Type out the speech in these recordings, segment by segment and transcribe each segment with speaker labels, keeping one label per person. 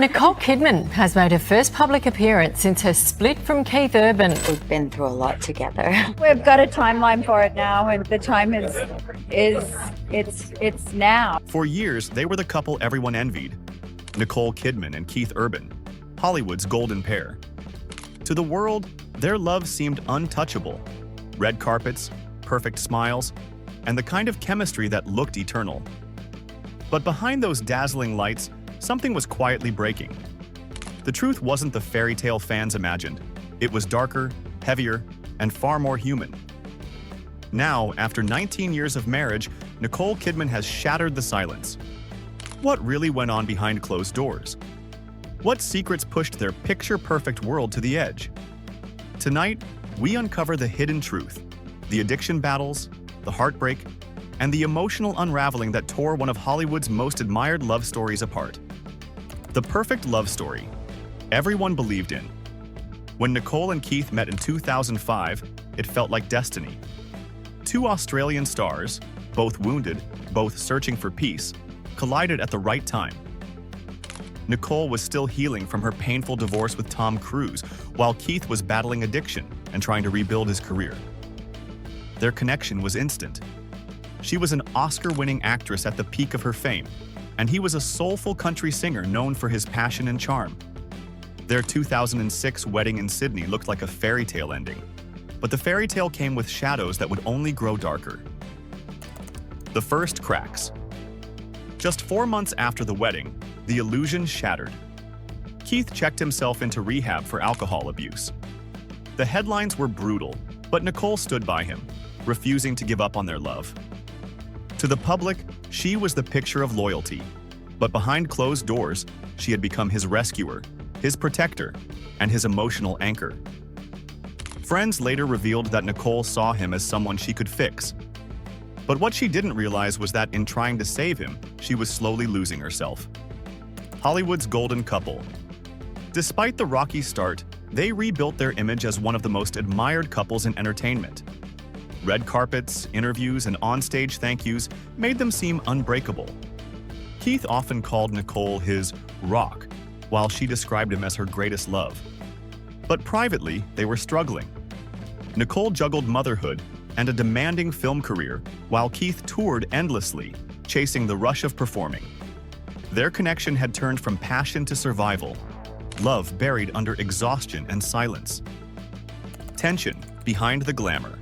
Speaker 1: Nicole Kidman has made her first public appearance since her split from Keith Urban.
Speaker 2: We've been through a lot together.
Speaker 3: We've got a timeline for it now, and the time is it's now.
Speaker 4: For years, they were the couple everyone envied. Nicole Kidman and Keith Urban, Hollywood's golden pair. To the world, their love seemed untouchable. Red carpets, perfect smiles, and the kind of chemistry that looked eternal. But behind those dazzling lights, something was quietly breaking. The truth wasn't the fairy tale fans imagined. It was darker, heavier, and far more human. Now, after 19 years of marriage, Nicole Kidman has shattered the silence. What really went on behind closed doors? What secrets pushed their picture-perfect world to the edge? Tonight, we uncover the hidden truth, the addiction battles, the heartbreak, and the emotional unraveling that tore one of Hollywood's most admired love stories apart. The perfect love story everyone believed in. When Nicole and Keith met in 2005, it felt like destiny. Two Australian stars, both wounded, both searching for peace, collided at the right time. Nicole was still healing from her painful divorce with Tom Cruise, while Keith was battling addiction and trying to rebuild his career. Their connection was instant. She was an Oscar-winning actress at the peak of her fame, and he was a soulful country singer known for his passion and charm. Their 2006 wedding in Sydney looked like a fairy tale ending, but the fairy tale came with shadows that would only grow darker. The first cracks. Just 4 months after the wedding, the illusion shattered. Keith checked himself into rehab for alcohol abuse. The headlines were brutal, but Nicole stood by him, refusing to give up on their love. To the public, she was the picture of loyalty, but behind closed doors, she had become his rescuer, his protector, and his emotional anchor. Friends later revealed that Nicole saw him as someone she could fix. But what she didn't realize was that in trying to save him, she was slowly losing herself. Hollywood's golden couple. Despite the rocky start, they rebuilt their image as one of the most admired couples in entertainment. Red carpets, interviews, and onstage thank yous made them seem unbreakable. Keith often called Nicole his rock, while she described him as her greatest love. But privately, they were struggling. Nicole juggled motherhood and a demanding film career, while Keith toured endlessly, chasing the rush of performing. Their connection had turned from passion to survival, love buried under exhaustion and silence. Tension behind the glamour.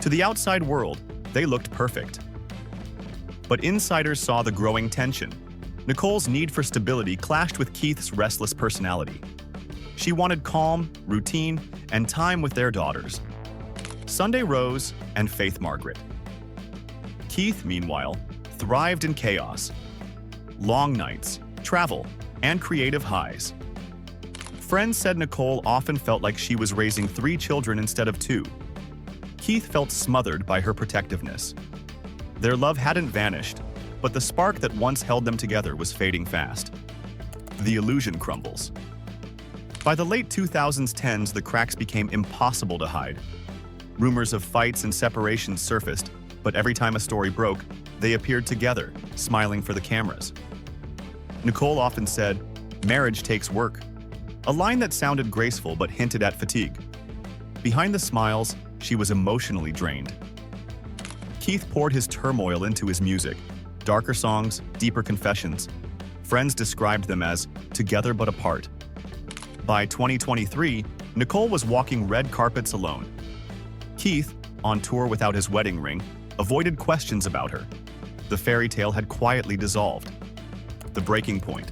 Speaker 4: To the outside world, they looked perfect. But insiders saw the growing tension. Nicole's need for stability clashed with Keith's restless personality. She wanted calm, routine, and time with their daughters, Sunday Rose and Faith Margaret. Keith, meanwhile, thrived in chaos. Long nights, travel, and creative highs. Friends said Nicole often felt like she was raising 3 children instead of 2. Keith felt smothered by her protectiveness. Their love hadn't vanished, but the spark that once held them together was fading fast. The illusion crumbles. By the late 2010s, the cracks became impossible to hide. Rumors of fights and separations surfaced, but every time a story broke, they appeared together, smiling for the cameras. Nicole often said, "Marriage takes work," a line that sounded graceful but hinted at fatigue. Behind the smiles, she was emotionally drained. Keith poured his turmoil into his music, darker songs, deeper confessions. Friends described them as together but apart. By 2023, Nicole was walking red carpets alone. Keith, on tour without his wedding ring, avoided questions about her. The fairy tale had quietly dissolved. The breaking point.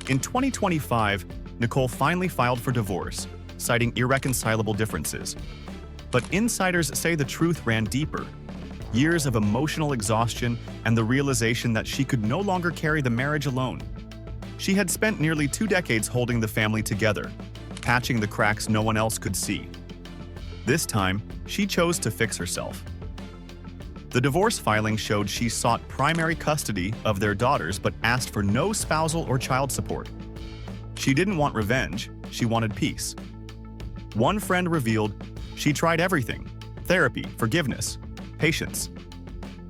Speaker 4: In 2025, Nicole finally filed for divorce, citing irreconcilable differences. But insiders say the truth ran deeper. Years of emotional exhaustion and the realization that she could no longer carry the marriage alone. She had spent nearly 2 decades holding the family together, patching the cracks no one else could see. This time, she chose to fix herself. The divorce filing showed she sought primary custody of their daughters but asked for no spousal or child support. She didn't want revenge, she wanted peace. One friend revealed she tried everything: therapy, forgiveness, patience.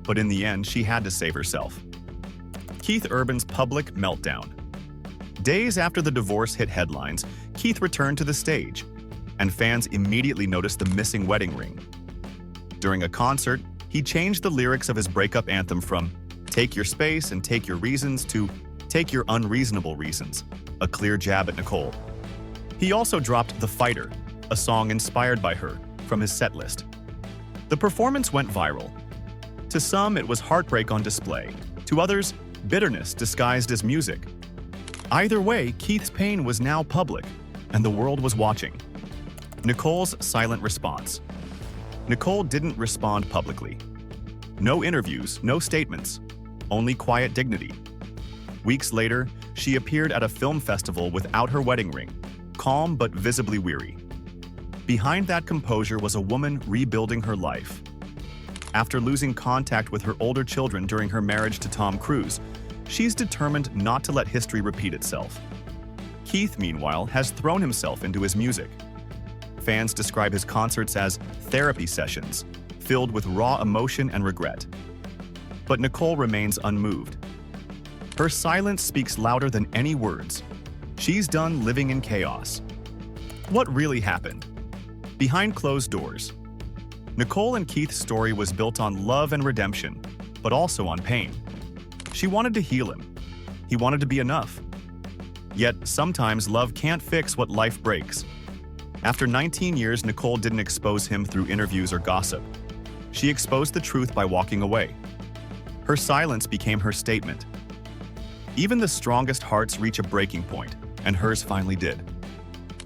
Speaker 4: But in the end, she had to save herself. Keith Urban's public meltdown. Days after the divorce hit headlines, Keith returned to the stage, and fans immediately noticed the missing wedding ring. During a concert, he changed the lyrics of his breakup anthem from "Take your space and take your reasons" to "Take your unreasonable reasons," a clear jab at Nicole. He also dropped "The Fighter," a song inspired by her, from his set list. The performance went viral. To some, it was heartbreak on display. To others, bitterness disguised as music. Either way, Keith's pain was now public, and the world was watching. Nicole's silent response. Nicole didn't respond publicly. No interviews, no statements, only quiet dignity. Weeks later, she appeared at a film festival without her wedding ring, calm but visibly weary. Behind that composure was a woman rebuilding her life. After losing contact with her older children during her marriage to Tom Cruise, she's determined not to let history repeat itself. Keith, meanwhile, has thrown himself into his music. Fans describe his concerts as therapy sessions, filled with raw emotion and regret. But Nicole remains unmoved. Her silence speaks louder than any words. She's done living in chaos. What really happened? Behind closed doors. Nicole and Keith's story was built on love and redemption, but also on pain. She wanted to heal him. He wanted to be enough. Yet, sometimes love can't fix what life breaks. After 19 years, Nicole didn't expose him through interviews or gossip. She exposed the truth by walking away. Her silence became her statement. Even the strongest hearts reach a breaking point, and hers finally did.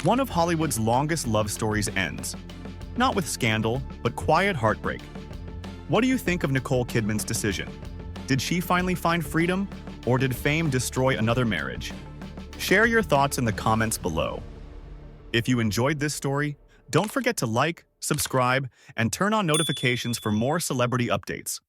Speaker 4: One of Hollywood's longest love stories ends, not with scandal, but quiet heartbreak. What do you think of Nicole Kidman's decision? Did she finally find freedom, or did fame destroy another marriage? Share your thoughts in the comments below. If you enjoyed this story, don't forget to like, subscribe, and turn on notifications for more celebrity updates.